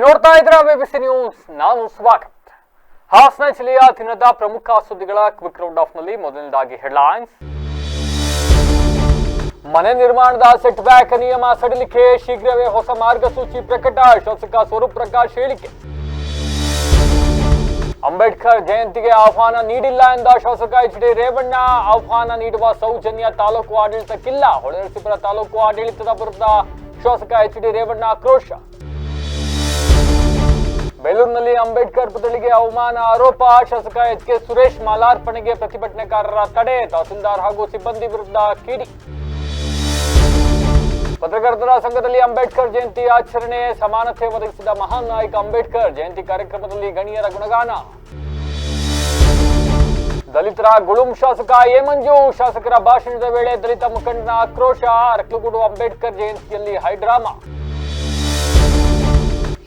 ನೋಡ್ತಾ ಇದ್ರೆ BBC news, ನಾನು ಸ್ವಾಗತ್. ಹಾಸನ ಜಿಲ್ಲೆಯ ದಿನದ ಪ್ರಮುಖ ಸುದ್ದಿಗಳ ಕ್ವಿಕ್ ರೌಂಡ್ ಆಫ್ ನಲ್ಲಿ ಮೊದಲನೇದಾಗಿ ಹೆಡ್ಲೈನ್ಸ್. ಮನೆ ನಿರ್ಮಾಣದ ಸೆಟ್ ಬ್ಯಾಕ್ ನಿಯಮ ಸಡಿಲಿಕೆ, ಶೀಘ್ರವೇ ಹೊಸ ಮಾರ್ಗಸೂಚಿ ಪ್ರಕಟ, ಶಾಸಕ ಸ್ವರೂಪ್ ಪ್ರಕಾಶ್ ಹೇಳಿಕೆ. ಅಂಬೇಡ್ಕರ್ ಜಯಂತಿಗೆ ಆಹ್ವಾನ ನೀಡಿಲ್ಲ ಎಂದ ಶಾಸಕ HD ರೇವಣ್ಣ, ಆಹ್ವಾನ ನೀಡುವ ಸೌಜನ್ಯ ತಾಲೂಕು ಆಡಳಿತಕ್ಕಿಲ್ಲ, ಹೊಳೆನರಸೀಪುರ ತಾಲೂಕು ಆಡಳಿತದ ವಿರುದ್ಧ ಶಾಸಕ HD ರೇವಣ್ಣ ಆಕ್ರೋಶ. ಬೆಳ್ಳೂರಿನಲ್ಲಿ ಅಂಬೇಡ್ಕರ್ ಪುತ್ಥಳಿಗೆ ಅವಮಾನ ಆರೋಪ, ಶಾಸಕ HK ಸುರೇಶ್ ಮಾಲಾರ್ಪಣೆಗೆ ಪ್ರತಿಭಟನೆಕಾರರ ತಡೆ, ತಹಸೀಲ್ದಾರ್ ಹಾಗೂ ಸಿಬ್ಬಂದಿ ವಿರುದ್ಧ ಕಿಡಿ. ಪತ್ರಕರ್ತರ ಸಂಘದಲ್ಲಿ ಅಂಬೇಡ್ಕರ್ ಜಯಂತಿ ಆಚರಣೆ, ಸಮಾನತೆ ಒದಗಿಸಿದ ಮಹಾನ್ ನಾಯಕ ಅಂಬೇಡ್ಕರ್, ಜಯಂತಿ ಕಾರ್ಯಕ್ರಮದಲ್ಲಿ ಗಣ್ಯರ ಗುಣಗಾನ. ದಲಿತರ ಗುಳುಂ ಶಾಸಕ ಎ ಮಂಜು, ಶಾಸಕರ ಭಾಷಣದ ವೇಳೆ ದಲಿತ ಮುಖಂಡನ ಆಕ್ರೋಶ, ಅರಕಲಗೂಡು ಅಂಬೇಡ್ಕರ್ ಜಯಂತಿಯಲ್ಲಿ ಹೈಡ್ರಾಮಾ.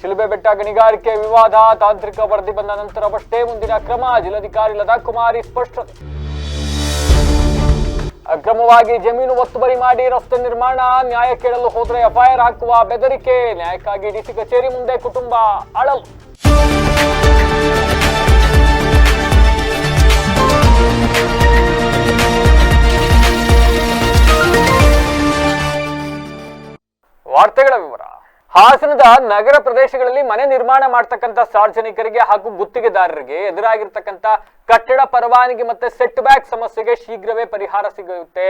ಶಿಲುಬೆ ಬೆಟ್ಟ ಗಣಿಗಾರಿಕೆ ವಿವಾದ, ತಾಂತ್ರಿಕ ವರದಿ ಬಂದ ನಂತರವಷ್ಟೇ ಮುಂದಿನ ಕ್ರಮ, ಜಿಲ್ಲಾಧಿಕಾರಿ ಲತಾ ಕುಮಾರಿ ಸ್ಪಷ್ಟನೆ. ಅಕ್ರಮವಾಗಿ ಜಮೀನು ಒತ್ತುವರಿ ಮಾಡಿ ರಸ್ತೆ ನಿರ್ಮಾಣ, ನ್ಯಾಯ ಕೇಳಲು ಹೋದರೆ FIR ಹಾಕುವ ಬೆದರಿಕೆ, ನ್ಯಾಯಕ್ಕಾಗಿ DC ಕಚೇರಿ ಮುಂದೆ ಕುಟುಂಬ ಅಳಲು. ವಾರ್ತೆಗಳ ವಿವರ. ಹಾಸನದ ನಗರ ಪ್ರದೇಶಗಳಲ್ಲಿ ಮನೆ ನಿರ್ಮಾಣ ಮಾಡತಕ್ಕಂತ ಸಾರ್ವಜನಿಕರಿಗೆ ಹಾಗೂ ಗುತ್ತಿಗೆದಾರರಿಗೆ ಎದುರಾಗಿರ್ತಕ್ಕಂಥ ಕಟ್ಟಡ ಪರವಾನಗಿ ಮತ್ತೆ ಸೆಟ್ ಬ್ಯಾಕ್ ಸಮಸ್ಯೆಗೆ ಶೀಘ್ರವೇ ಪರಿಹಾರ ಸಿಗುತ್ತೆ.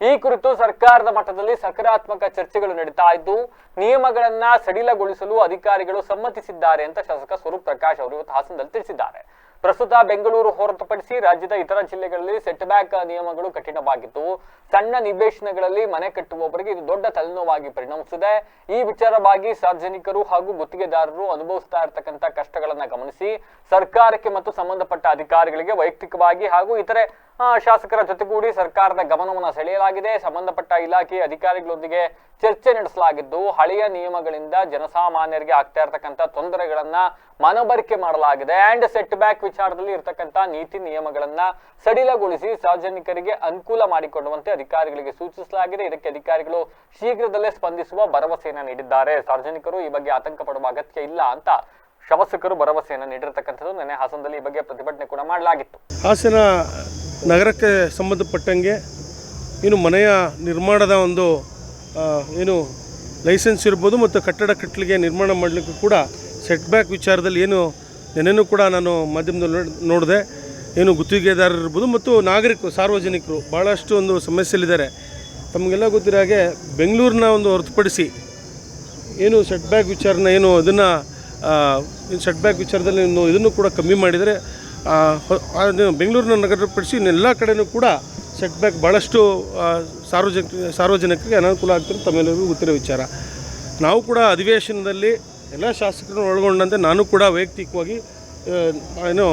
ಈ ಕುರಿತು ಸರ್ಕಾರದ ಮಟ್ಟದಲ್ಲಿ ಸಕಾರಾತ್ಮಕ ಚರ್ಚೆಗಳು ನಡೀತಾ ಇದ್ದು, ನಿಯಮಗಳನ್ನ ಸಡಿಲಗೊಳಿಸಲು ಅಧಿಕಾರಿಗಳು ಸಮ್ಮತಿಸಿದ್ದಾರೆ ಅಂತ ಶಾಸಕ ಸ್ವರೂಪ್ ಪ್ರಕಾಶ್ ಅವರು ಇವತ್ತು ಹಾಸನದಲ್ಲಿ ತಿಳಿಸಿದ್ದಾರೆ. ಪ್ರಸ್ತುತ ಬೆಂಗಳೂರು ಹೊರತುಪಡಿಸಿ ರಾಜ್ಯದ ಇತರ ಜಿಲ್ಲೆಗಳಲ್ಲಿ ಸೆಟ್ ಬ್ಯಾಕ್ ನಿಯಮಗಳು ಕಠಿಣವಾಗಿದ್ದು, ಸಣ್ಣ ನಿವೇಶನಗಳಲ್ಲಿ ಮನೆ ಕಟ್ಟುವವರಿಗೆ ಇದು ದೊಡ್ಡ ತಲೆನೋವಾಗಿ ಪರಿಣಮಿಸಿದೆ. ಈ ವಿಚಾರವಾಗಿ ಸಾರ್ವಜನಿಕರು ಹಾಗೂ ಗುತ್ತಿಗೆದಾರರು ಅನುಭವಿಸ್ತಾ ಇರತಕ್ಕಂತ ಕಷ್ಟಗಳನ್ನ ಗಮನಿಸಿ ಸರ್ಕಾರಕ್ಕೆ ಮತ್ತು ಸಂಬಂಧಪಟ್ಟ ಅಧಿಕಾರಿಗಳಿಗೆ ವೈಯಕ್ತಿಕವಾಗಿ ಹಾಗೂ ಇತರೆ ಶಾಸಕರ ಜೊತೆಗೂಡಿ ಸರ್ಕಾರದ ಗಮನವನ್ನು ಸೆಳೆಯಲಾಗಿದೆ. ಸಂಬಂಧಪಟ್ಟ ಇಲಾಖೆ ಅಧಿಕಾರಿಗಳೊಂದಿಗೆ ಚರ್ಚೆ ನಡೆಸಲಾಗಿದ್ದು, ಹಳೆಯ ನಿಯಮಗಳಿಂದ ಜನಸಾಮಾನ್ಯರಿಗೆ ಆಗ್ತಾ ಇರತಕ್ಕಂತ ತೊಂದರೆಗಳನ್ನ ಮನವರಿಕೆ ಮಾಡಲಾಗಿದೆ. ಅಂಡ್ ಸೆಟ್ ಬ್ಯಾಕ್ ವಿಚಾರದಲ್ಲಿ ಇರತಕ್ಕಂತ ನೀತಿ ನಿಯಮಗಳನ್ನ ಸಡಿಲಗೊಳಿಸಿ ಸಾರ್ವಜನಿಕರಿಗೆ ಅನುಕೂಲ ಮಾಡಿಕೊಡುವಂತೆ ಅಧಿಕಾರಿಗಳಿಗೆ ಸೂಚಿಸಲಾಗಿದೆ. ಇದಕ್ಕೆ ಅಧಿಕಾರಿಗಳು ಶೀಘ್ರದಲ್ಲೇ ಸ್ಪಂದಿಸುವ ಭರವಸೆಯನ್ನು ನೀಡಿದ್ದಾರೆ. ಸಾರ್ವಜನಿಕರು ಈ ಬಗ್ಗೆ ಆತಂಕ ಪಡುವ ಅಗತ್ಯ ಇಲ್ಲ ಅಂತ ಶಾಸಕರು ಭರವಸೆಯನ್ನು ನೀಡಿರತಕ್ಕಂಥದ್ದು. ನಿನ್ನೆ ಹಾಸನದಲ್ಲಿ ಈ ಬಗ್ಗೆ ಪ್ರತಿಭಟನೆ ಕೂಡ ಮಾಡಲಾಗಿತ್ತು. ಹಾಸನ ನಗರಕ್ಕೆ ಸಂಬಂಧಪಟ್ಟಂಗೆ ಏನು ಮನೆಯ ನಿರ್ಮಾಣದ ಒಂದು ಏನು ಲೈಸೆನ್ಸ್ ಇರ್ಬೋದು ಮತ್ತು ಕಟ್ಟಡ ಕಟ್ಟಲಿಗೆ ನಿರ್ಮಾಣ ಮಾಡಲಿಕ್ಕೆ ಕೂಡ ಸೆಟ್ ಬ್ಯಾಕ್ ವಿಚಾರದಲ್ಲಿ ಏನು ನೆನೆನೂ ಕೂಡ ನಾನು ಮಾಧ್ಯಮದಲ್ಲಿ ನೋಡಿದೆ. ಏನು ಗುತ್ತಿಗೆದಾರರು ಇರ್ಬೋದು ಮತ್ತು ನಾಗರಿಕರು ಸಾರ್ವಜನಿಕರು ಭಾಳಷ್ಟು ಒಂದು ಸಮಸ್ಯೆಯಲ್ಲಿದ್ದಾರೆ. ತಮಗೆಲ್ಲ ಗೊತ್ತಿರೋ ಹಾಗೆ ಬೆಂಗಳೂರಿನ ಒಂದು ಹೊರತುಪಡಿಸಿ ಏನು ಸೆಟ್ ಬ್ಯಾಕ್ ವಿಚಾರನ ಏನು ಅದನ್ನು ಸೆಟ್ ಬ್ಯಾಕ್ ವಿಚಾರದಲ್ಲಿ ಇದನ್ನು ಕೂಡ ಕಮ್ಮಿ ಮಾಡಿದರೆ ಬೆಂಗಳೂರಿನ ನಗರಪಡಿಸಿ ಎಲ್ಲ ಕಡೆಯೂ ಕೂಡ ಸೆಟ್ ಬ್ಯಾಕ್ ಭಾಳಷ್ಟು ಸಾರ್ವಜನಿಕರಿಗೆ ಅನಾನುಕೂಲ ಆಗ್ತಿರೋ ತಮ್ಮೆಲ್ಲರಿಗೂ ಗೊತ್ತಿರೋ ವಿಚಾರ. ನಾವು ಕೂಡ ಅಧಿವೇಶನದಲ್ಲಿ ಎಲ್ಲ ಶಾಸಕರನ್ನು ಒಳಗೊಂಡಂತೆ ನಾನು ಕೂಡ ವೈಯಕ್ತಿಕವಾಗಿ ಏನು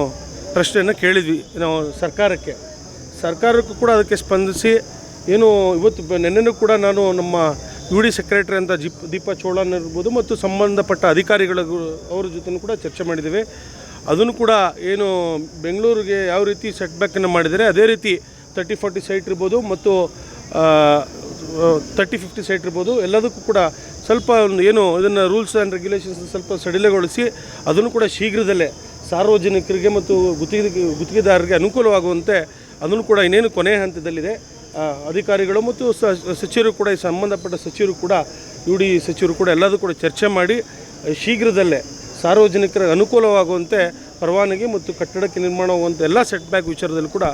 ಪ್ರಶ್ನೆಯನ್ನು ಕೇಳಿದ್ವಿ ನಾವು ಸರ್ಕಾರಕ್ಕೂ ಕೂಡ ಅದಕ್ಕೆ ಸ್ಪಂದಿಸಿ ಏನು ಇವತ್ತು ನೆನ್ನೆನೂ ಕೂಡ ನಾನು ನಮ್ಮ UD ಸೆಕ್ರೆಟರಿ ಅಂತ ದೀಪಾ ಚೋಳನ್ ಇರ್ಬೋದು ಮತ್ತು ಸಂಬಂಧಪಟ್ಟ ಅಧಿಕಾರಿಗಳ ಅವ್ರ ಜೊತೆ ಕೂಡ ಚರ್ಚೆ ಮಾಡಿದ್ದೇವೆ. ಅದನ್ನು ಕೂಡ ಏನು ಬೆಂಗಳೂರಿಗೆ ಯಾವ ರೀತಿ ಸೆಟ್ ಬ್ಯಾಕನ್ನು ಮಾಡಿದರೆ ಅದೇ ರೀತಿ 30-40 ಸೈಟ್ ಇರ್ಬೋದು ಮತ್ತು 30-50 ಸೈಟ್ ಇರ್ಬೋದು, ಎಲ್ಲದಕ್ಕೂ ಕೂಡ ಸ್ವಲ್ಪ ಒಂದು ಏನು ಇದನ್ನು ರೂಲ್ಸ್ ಆ್ಯಂಡ್ ರೆಗ್ಯುಲೇಷನ್ಸ್ ಸ್ವಲ್ಪ ಸಡಿಲಗೊಳಿಸಿ ಅದನ್ನು ಕೂಡ ಶೀಘ್ರದಲ್ಲೇ ಸಾರ್ವಜನಿಕರಿಗೆ ಮತ್ತು ಗುತ್ತಿಗೆದಾರರಿಗೆ ಅನುಕೂಲವಾಗುವಂತೆ ಅದನ್ನು ಕೂಡ ಇನ್ನೇನು ಕೊನೆಯ ಹಂತದಲ್ಲಿದೆ. ಅಧಿಕಾರಿಗಳು ಮತ್ತು ಸಚಿವರು ಕೂಡ ಈ ಸಂಬಂಧಪಟ್ಟ ಸಚಿವರು ಕೂಡ UD ಸಚಿವರು ಕೂಡ ಎಲ್ಲದೂ ಕೂಡ ಚರ್ಚೆ ಮಾಡಿ ಶೀಘ್ರದಲ್ಲೇ ಸಾರ್ವಜನಿಕರ ಅನುಕೂಲವಾಗುವಂತೆ ಪರವಾನಗಿ ಮತ್ತು ಕಟ್ಟಡಕ್ಕೆ ನಿರ್ಮಾಣವಾಗುವಂಥ ಎಲ್ಲ ಸೆಟ್ ಬ್ಯಾಕ್ ವಿಚಾರದಲ್ಲಿ ಕೂಡ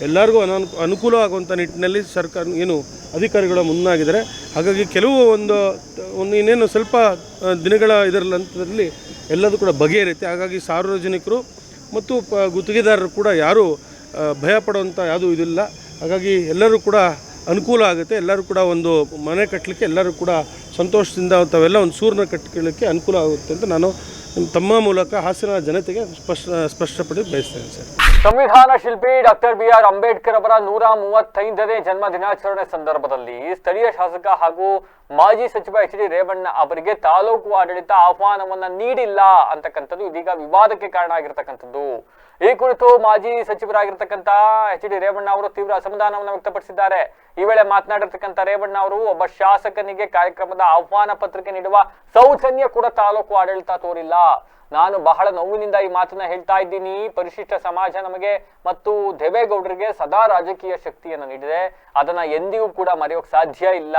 ಎಲ್ಲರಿಗೂ ಅನುಕೂಲವಾಗುವಂಥ ನಿಟ್ಟಿನಲ್ಲಿ ಸರ್ಕಾರ ಏನು ಅಧಿಕಾರಿಗಳು ಮುಂದಾಗಿದ್ದಾರೆ. ಹಾಗಾಗಿ ಕೆಲವು ಒಂದು ಇನ್ನೇನು ಸ್ವಲ್ಪ ದಿನಗಳ ಇದರಲ್ಲಿ ಎಲ್ಲದೂ ಕೂಡ ಬಗೆಹರಿಯುತ್ತೆ. ಹಾಗಾಗಿ ಸಾರ್ವಜನಿಕರು ಮತ್ತು ಗುತ್ತಿಗೆದಾರರು ಕೂಡ ಯಾರೂ ಭಯ ಪಡುವಂಥ ಯಾವುದೂ ಇದಿಲ್ಲ. ಹಾಗಾಗಿ ಎಲ್ಲರೂ ಕೂಡ ಅನುಕೂಲ ಆಗುತ್ತೆ. ಎಲ್ಲರೂ ಕೂಡ ಒಂದು ಮನೆ ಕಟ್ಟಲಿಕ್ಕೆ ಎಲ್ಲರೂ ಕೂಡ ಸಂತೋಷದಿಂದ ತಾವೆಲ್ಲ ಒಂದು ಸೂರನ್ನ ಕಟ್ಟಲಿಕ್ಕೆ ಅನುಕೂಲ ಆಗುತ್ತೆ ಅಂತ ನಾನು ತಮ್ಮ ಮೂಲಕ ಹಾಸನ ಜನತೆಗೆ ಸ್ಪಷ್ಟಪಡಿ ಬಯಸ್ತೇನೆ ಸರ್. ಸಂವಿಧಾನ ಶಿಲ್ಪಿ ಡಾಕ್ಟರ್ BR ಅಂಬೇಡ್ಕರ್ ಅವರ 135ನೇ ಜನ್ಮ ದಿನಾಚರಣೆ ಸಂದರ್ಭದಲ್ಲಿ ಸ್ಥಳೀಯ ಶಾಸಕ ಹಾಗೂ ಮಾಜಿ ಸಚಿವ HD ರೇವಣ್ಣ ಅವರಿಗೆ ತಾಲೂಕು ಆಡಳಿತ ಆಹ್ವಾನವನ್ನ ನೀಡಿಲ್ಲ ಅಂತಕ್ಕಂಥದ್ದು ಇದೀಗ ವಿವಾದಕ್ಕೆ ಕಾರಣ ಆಗಿರ್ತಕ್ಕಂಥದ್ದು. ಈ ಕುರಿತು ಮಾಜಿ ಸಚಿವರಾಗಿರ್ತಕ್ಕಂಥ HD ರೇವಣ್ಣ ಅವರು ತೀವ್ರ ಅಸಮಾಧಾನವನ್ನು ವ್ಯಕ್ತಪಡಿಸಿದ್ದಾರೆ. ಈ ವೇಳೆ ಮಾತನಾಡಿರ್ತಕ್ಕಂಥ ರೇವಣ್ಣ ಅವರು ಒಬ್ಬ ಶಾಸಕನಿಗೆ ಕಾರ್ಯಕ್ರಮದ ಆಹ್ವಾನ ಪತ್ರಿಕೆ ನೀಡುವ ಸೌಜನ್ಯ ಕೂಡ ತಾಲೂಕು ಆಡಳಿತ ತೋರಿಲ್ಲ. ನಾನು ಬಹಳ ನೋವಿನಿಂದ ಈ ಮಾತನ್ನ ಹೇಳ್ತಾ ಇದ್ದೀನಿ. ಪರಿಶಿಷ್ಟ ಸಮಾಜ ನಮಗೆ ಮತ್ತು ದೇವೇಗೌಡರಿಗೆ ಸದಾ ರಾಜಕೀಯ ಶಕ್ತಿಯನ್ನು ನೀಡಿದೆ. ಅದನ್ನ ಎಂದಿಗೂ ಕೂಡ ಮರೆಯೋಕ್ ಸಾಧ್ಯ ಇಲ್ಲ.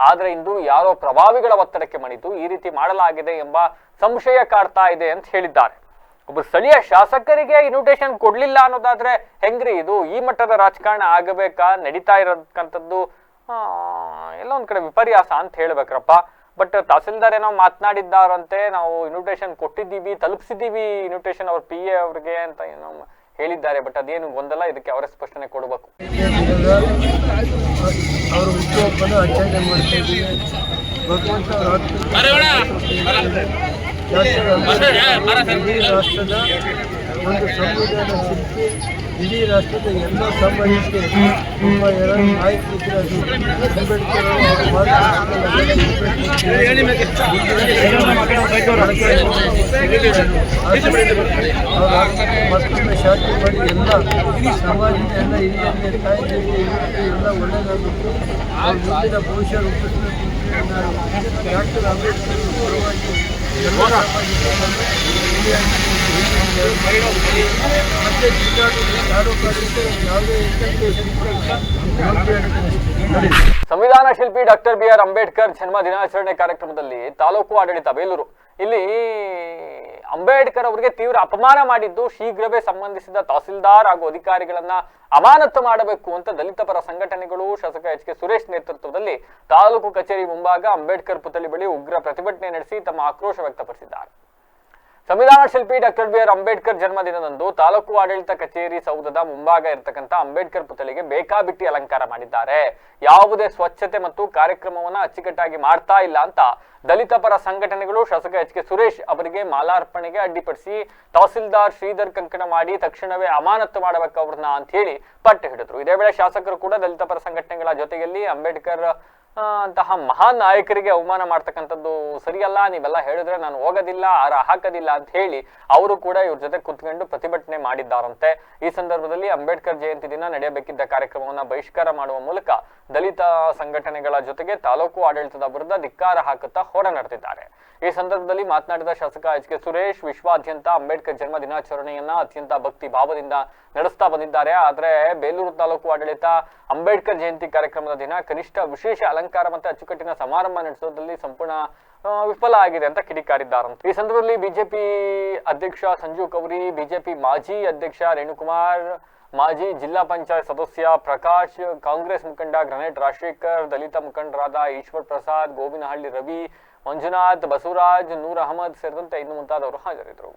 ಆದ್ರೆ ಇಂದು ಯಾರೋ ಪ್ರಭಾವಿಗಳ ಒತ್ತಡಕ್ಕೆ ಮಣಿತು ಈ ರೀತಿ ಮಾಡಲಾಗಿದೆ ಎಂಬ ಸಂಶಯ ಕಾಡ್ತಾ ಇದೆ ಅಂತ ಹೇಳಿದ್ದಾರೆ. ಒಬ್ಬ ಸ್ಥಳೀಯ ಶಾಸಕರಿಗೆ ಇನ್ವಿಟೇಷನ್ ಕೊಡ್ಲಿಲ್ಲ ಅನ್ನೋದಾದ್ರೆ ಹೆಂಗ್ರಿ ಇದು? ಈ ಮಟ್ಟದ ರಾಜಕಾರಣ ಆಗಬೇಕಾ? ನಡೀತಾ ಇರತಕ್ಕಂಥದ್ದು ಎಲ್ಲ ಒಂದ್ ಕಡೆ ವಿಪರ್ಯಾಸ ಅಂತ ಹೇಳ್ಬೇಕ್ರಪ್ಪ. ಬಟ್ ತಹಸೀಲ್ದಾರ್ ಏನೋ ಮಾತನಾಡಿದ್ದಾರಂತೆ, ನಾವು ಇನ್ವಿಟೇಷನ್ ಕೊಟ್ಟಿದ್ದೀವಿ, ತಲುಪಿಸಿದ್ದೀವಿ ಇನ್ವಿಟೇಷನ್ ಅವ್ರ PA ಅವ್ರಿಗೆ ಅಂತ ಏನೋ ಹೇಳಿದ್ದಾರೆ. ಬಟ್ ಅದೇನು ಗೊಂದಲ, ಇದಕ್ಕೆ ಅವರೇ ಸ್ಪಷ್ಟನೆ ಕೊಡಬೇಕು. ಅವರು ಹುಟ್ಟುಹಬ್ಬನ್ನು ಆಚರಣೆ ಮಾಡ್ತಾ ಇದ್ದೀವಿ. ಭಗವಂತ ರಾಷ್ಟ್ರದ ಒಂದು ಸಂವಿಧಾನ ಶಿಲ್ಪಿ, ಇಡೀ ರಾಷ್ಟ್ರದ ಎಲ್ಲ ಸಮಾಜಕ್ಕೆ ತುಂಬ ನಾಯಕರಿದ್ದರು. ಅಂಬೇಡ್ಕರ್ ಮತ್ತೊಮ್ಮೆ ಶಾಂತಿ ಮಾಡಿ ಎಲ್ಲ ಸಮಾಜದ ಎಲ್ಲ ಹಿರಿಯರಿಗೆ ತಾಯಿಗಳಿಗೆ ಎಲ್ಲ ಒಳ್ಳೆಯದಾಗುತ್ತೆ. ಅವ್ರ ಮುಂದಿನ ಭವಿಷ್ಯ ರೂಪಿಸಬೇಕು. ಡಾಕ್ಟರ್ ಅಂಬೇಡ್ಕರ್ ಪರವಾಗಿ ಎಲ್ಲ ಮತ್ತೆ ಸಂವಿಧಾನ ಶಿಲ್ಪಿ ಡಾಕ್ಟರ್ BR ಅಂಬೇಡ್ಕರ್ ಜನ್ಮ ದಿನಾಚರಣೆ ಕಾರ್ಯಕ್ರಮದಲ್ಲಿ ತಾಲೂಕು ಆಡಳಿತ ಬೇಲೂರು ಇಲ್ಲಿ ಅಂಬೇಡ್ಕರ್ ಅವರಿಗೆ ತೀವ್ರ ಅಪಮಾನ ಮಾಡಿದ್ದು ಶೀಘ್ರವೇ ಸಂಬಂಧಿಸಿದ ತಹಸೀಲ್ದಾರ್ ಹಾಗೂ ಅಧಿಕಾರಿಗಳನ್ನ ಅಮಾನತು ಮಾಡಬೇಕು ಅಂತ ದಲಿತ ಪರ ಸಂಘಟನೆಗಳು ಶಾಸಕ HK ಸುರೇಶ್ ನೇತೃತ್ವದಲ್ಲಿ ತಾಲೂಕು ಕಚೇರಿ ಮುಂಭಾಗ ಅಂಬೇಡ್ಕರ್ ಪುತ್ಥಳಿ ಬಳಿ ಉಗ್ರ ಪ್ರತಿಭಟನೆ ನಡೆಸಿ ತಮ್ಮ ಆಕ್ರೋಶ ವ್ಯಕ್ತಪಡಿಸಿದ್ದಾರೆ. ಸಂವಿಧಾನ ಶಿಲ್ಪಿ ಡಾಕ್ಟರ್ BR ಅಂಬೇಡ್ಕರ್ ಜನ್ಮದಿನದಂದು ತಾಲೂಕು ಆಡಳಿತ ಕಚೇರಿ ಸೌಧದ ಮುಂಭಾಗ ಇರತಕ್ಕಂಥ ಅಂಬೇಡ್ಕರ್ ಪುತ್ಥಳಿಗೆ ಬೇಕಾಬಿಟ್ಟಿ ಅಲಂಕಾರ ಮಾಡಿದ್ದಾರೆ. ಯಾವುದೇ ಸ್ವಚ್ಛತೆ ಮತ್ತು ಕಾರ್ಯಕ್ರಮವನ್ನ ಅಚ್ಚುಕಟ್ಟಾಗಿ ಮಾಡ್ತಾ ಇಲ್ಲ ಅಂತ ದಲಿತ ಪರ ಸಂಘಟನೆಗಳು ಶಾಸಕ HK ಸುರೇಶ್ ಅವರಿಗೆ ಮಾಲಾರ್ಪಣೆಗೆ ಅಡ್ಡಿಪಡಿಸಿ ತಹಸೀಲ್ದಾರ್ ಶ್ರೀಧರ್ ಕಂಕಣ ಮಾಡಿ ತಕ್ಷಣವೇ ಅಮಾನತು ಮಾಡಬೇಕು ಅವ್ರನ್ನ ಅಂತ ಹೇಳಿ ಪಟ್ಟು ಹಿಡಿದ್ರು. ಇದೇ ವೇಳೆ ಶಾಸಕರು ಕೂಡ ದಲಿತ ಪರ ಸಂಘಟನೆಗಳ ಜೊತೆಯಲ್ಲಿ ಅಂಬೇಡ್ಕರ್ ಅಂತಹ ಮಹಾನ್ ನಾಯಕರಿಗೆ ಅವಮಾನ ಮಾಡ್ತಕ್ಕಂಥದ್ದು ಸರಿಯಲ್ಲ, ನೀವೆಲ್ಲ ಹೇಳಿದ್ರೆ ನಾನು ಹೋಗೋದಿಲ್ಲ, ಹಾಕೋದಿಲ್ಲ ಅಂತ ಹೇಳಿ ಅವರು ಕೂಡ ಇವ್ರ ಜೊತೆ ಕುತ್ಕೊಂಡು ಪ್ರತಿಭಟನೆ ಮಾಡಿದ್ದಾರಂತೆ. ಈ ಸಂದರ್ಭದಲ್ಲಿ ಅಂಬೇಡ್ಕರ್ ಜಯಂತಿ ದಿನ ನಡೆಯಬೇಕಿದ್ದ ಕಾರ್ಯಕ್ರಮವನ್ನ ಬಹಿಷ್ಕಾರ ಮಾಡುವ ಮೂಲಕ ದಲಿತ ಸಂಘಟನೆಗಳ ಜೊತೆಗೆ ತಾಲೂಕು ಆಡಳಿತದ ವಿರುದ್ಧ ಧಿಕ್ಕಾರ ಹಾಕುತ್ತಾ ಹೋರಾಟ ನಡೆದಿದ್ದಾರೆ. ಈ ಸಂದರ್ಭದಲ್ಲಿ ಮಾತನಾಡಿದ ಶಾಸಕ HK ಸುರೇಶ್ ವಿಶ್ವಾದ್ಯಂತ ಅಂಬೇಡ್ಕರ್ ಜನ್ಮ ದಿನಾಚರಣೆಯನ್ನ ಅತ್ಯಂತ ಭಕ್ತಿ ಭಾವದಿಂದ ನಡೆಸ್ತಾ ಬಂದಿದ್ದಾರೆ. ಆದ್ರೆ ಬೇಲೂರು ತಾಲೂಕು ಆಡಳಿತ ಅಂಬೇಡ್ಕರ್ ಜಯಂತಿ ಕಾರ್ಯಕ್ರಮದ ದಿನ ಕನಿಷ್ಠ ವಿಶೇಷ ಅಲಂಕಾರ ಮತ್ತು ಅಚ್ಚುಕಟ್ಟಿನ ಸಮಾರಂಭ ನಡೆಸೋದ್ರಲ್ಲಿ ಸಂಪೂರ್ಣ ವಿಫಲ ಆಗಿದೆ ಅಂತ ಕಿಡಿಕಾರಿದ್ದಾರಂತೆ. ಈ ಸಂದರ್ಭದಲ್ಲಿ ಬಿಜೆಪಿ ಅಧ್ಯಕ್ಷ ಸಂಜು ಕೌರಿ, ಬಿಜೆಪಿ ಮಾಜಿ ಅಧ್ಯಕ್ಷ ರೇಣುಕುಮಾರ್, ಮಾಜಿ ಜಿಲ್ಲಾ ಪಂಚಾಯತ್ ಸದಸ್ಯ ಪ್ರಕಾಶ್, ಕಾಂಗ್ರೆಸ್ ಮುಖಂಡ ಗ್ರನೇಟ್ ರಾಜಶೇಖರ್, ದಲಿತ ಮುಖಂಡರಾದ ಈಶ್ವರ್ ಪ್ರಸಾದ್, ಗೋವಿನಹಳ್ಳಿ ರವಿ, ಮಂಜುನಾಥ್, ಬಸವರಾಜ್, ನೂರ್ ಅಹಮದ್ ಸೇರಿದಂತೆ ಇನ್ನು ಮುಂತಾದವರು ಹಾಜರಿದ್ದರು.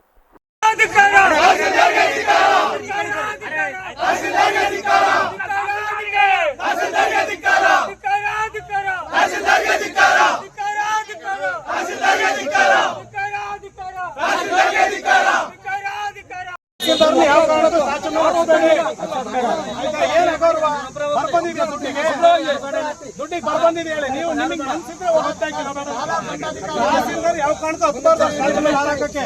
ಯಾವ ಕಾರಣಕ್ಕೂ ದುಡ್ಡಿಗೆ ಬರ್ಬಂದಿದೆ ಹೇಳಿ ನೀವು ನಿಮಗೆ ಮನ್ಸಿದ್ರೆ ಯಾವ ಕಾರಣಕ್ಕೂ ಹಾರಾಕಕ್ಕೆ